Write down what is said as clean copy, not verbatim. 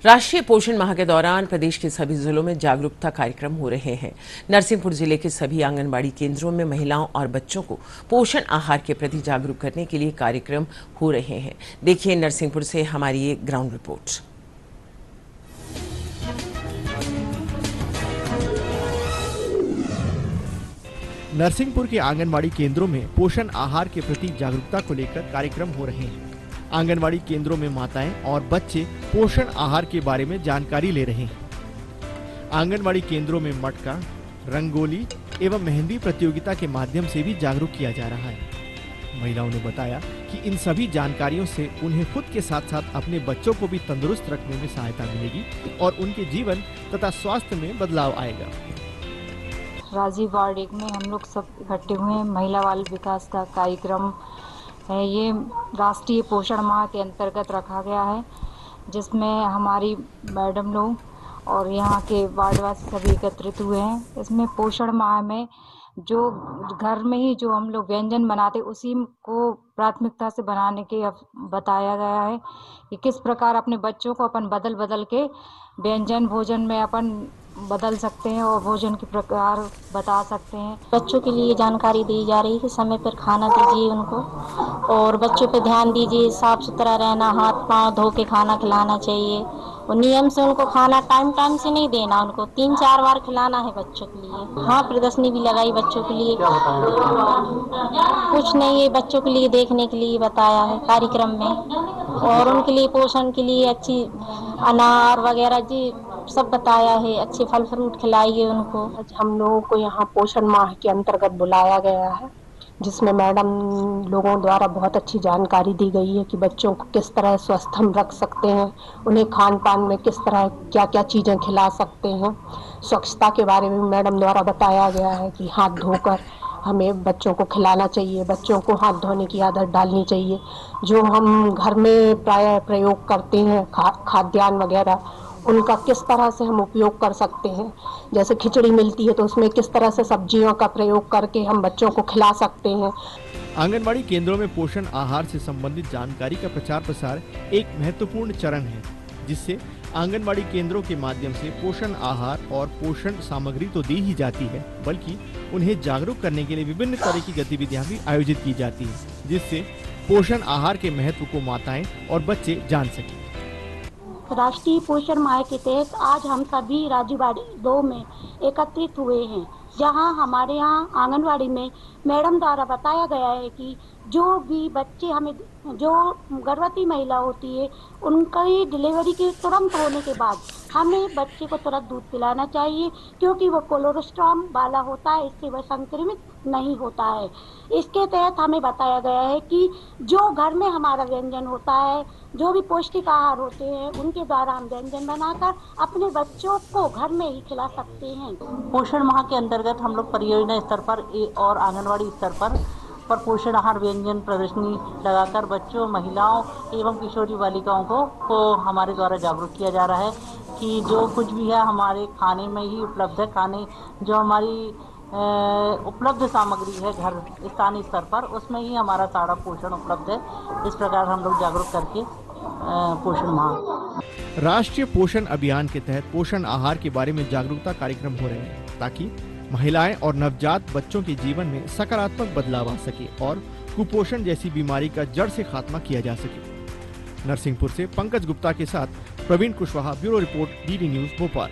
राष्ट्रीय पोषण माह के दौरान प्रदेश के सभी जिलों में जागरूकता कार्यक्रम हो रहे हैं। नरसिंहपुर जिले के सभी आंगनबाड़ी केंद्रों में महिलाओं और बच्चों को पोषण आहार के प्रति जागरूक करने के लिए कार्यक्रम हो रहे हैं। देखिए नरसिंहपुर से हमारी ये ग्राउंड रिपोर्ट। नरसिंहपुर के आंगनबाड़ी केंद्रों में पोषण आहार के प्रति जागरूकता को लेकर कार्यक्रम हो रहे हैं। आंगनबाड़ी केंद्रों में माताएं और बच्चे पोषण आहार के बारे में जानकारी ले रहे हैं। आंगनबाड़ी केंद्रों में मटका, रंगोली एवं मेहंदी प्रतियोगिता के माध्यम से भी जागरूक किया जा रहा है। महिलाओं ने बताया कि इन सभी जानकारियों से उन्हें खुद के साथ साथ अपने बच्चों को भी तंदुरुस्त रखने में सहायता मिलेगी और उनके जीवन तथा स्वास्थ्य में बदलाव आएगा। राजीव वार्ड 1 में हम लोग सब इकट्ठे हुए हैं। महिला बाल विकास का कार्यक्रम है। ये राष्ट्रीय पोषण माह के अंतर्गत रखा गया है, जिसमें हमारी मैडम लोग और यहाँ के वार्डवासी सभी एकत्रित हुए हैं। इसमें पोषण माह में जो घर में ही जो हम लोग व्यंजन बनाते उसी को प्राथमिकता से बनाने के बताया गया है कि किस प्रकार अपने बच्चों को अपन बदल बदल के व्यंजन भोजन में अपन बदल सकते हैं और भोजन के प्रकार बता सकते हैं। बच्चों के लिए जानकारी दी जा रही है कि समय पर खाना दीजिए उनको और बच्चों पे ध्यान दीजिए, साफ सुथरा रहना, हाथ पांव धो के खाना खिलाना चाहिए और नियम से उनको खाना टाइम से नहीं देना, उनको 3-4 बार खिलाना है बच्चों के लिए। हाँ, प्रदर्शनी भी लगाई बच्चों के लिए। कुछ नहीं, ये बच्चों के लिए देखने के लिए बताया है कार्यक्रम में और उनके लिए पोषण के लिए अच्छी अनार वगैरह जी सब बताया है। अच्छे फल फ्रूट खिलाइए उनको। आज हम लोगों को यहाँ पोषण माह के अंतर्गत बुलाया गया है, जिसमें मैडम लोगों द्वारा बहुत अच्छी जानकारी दी गई है कि बच्चों को किस तरह स्वस्थ हम रख सकते हैं, उन्हें खान पान में किस तरह क्या क्या चीज़ें खिला सकते हैं। स्वच्छता के बारे में मैडम द्वारा बताया गया है कि हाथ धोकर हमें बच्चों को खिलाना चाहिए, बच्चों को हाथ धोने की आदत डालनी चाहिए। जो हम घर में प्राय प्रयोग करते हैं खाद्यान्न वगैरह, उनका किस तरह से हम उपयोग कर सकते हैं। जैसे खिचड़ी मिलती है तो उसमें किस तरह से सब्जियों का प्रयोग करके हम बच्चों को खिला सकते हैं। आंगनबाड़ी केंद्रों में पोषण आहार से संबंधित जानकारी का प्रचार प्रसार एक महत्वपूर्ण चरण है, जिससे आंगनबाड़ी केंद्रों के माध्यम से पोषण आहार और पोषण सामग्री तो दी ही जाती है, बल्कि उन्हें जागरूक करने के लिए विभिन्न तरह की गतिविधियां भी आयोजित की जाती है, जिससे पोषण आहार के महत्व को माताएं और बच्चे जान सकें। राष्ट्रीय पोषण माह के तहत आज हम सभी राजीववाड़ी 2 में एकत्रित हुए हैं, जहां हमारे यहाँ आंगनवाड़ी में मैडम द्वारा बताया गया है कि जो भी बच्चे हमें जो गर्भवती महिला होती है उनकी डिलीवरी के तुरंत होने के बाद हमें बच्चे को तुरंत दूध पिलाना चाहिए, क्योंकि वो कोलोरेस्ट्रॉम वाला होता है, इससे वह संक्रमित नहीं होता है। इसके तहत हमें बताया गया है कि जो घर में हमारा व्यंजन होता है, जो भी पौष्टिक आहार होते हैं, उनके द्वारा हम व्यंजन बनाकर अपने बच्चों को घर में ही खिला सकते हैं। पोषण माह के अंतर्गत हम लोग परियोजना स्तर पर और आंगनवाड़ी स्तर पर पोषण आहार व्यंजन प्रदर्शनी लगाकर बच्चों, महिलाओं एवं किशोरी बालिकाओं को हमारे द्वारा जागरूक किया जा रहा है कि जो कुछ भी है हमारे खाने में ही उपलब्ध है। खाने जो हमारी उपलब्ध सामग्री है घर स्थानीय स्तर पर, उसमें ही हमारा सारा पोषण उपलब्ध है। इस प्रकार हम लोग जागरूक करके पोषण माह। राष्ट्रीय पोषण अभियान के तहत पोषण आहार के बारे में जागरूकता कार्यक्रम हो रहे हैं, ताकि महिलाएं और नवजात बच्चों के जीवन में सकारात्मक बदलाव आ सके और कुपोषण जैसी बीमारी का जड़ से खात्मा किया जा सके। नरसिंहपुर से पंकज गुप्ता के साथ Praveen Kushwaha, bureau report, DD news Bhopal.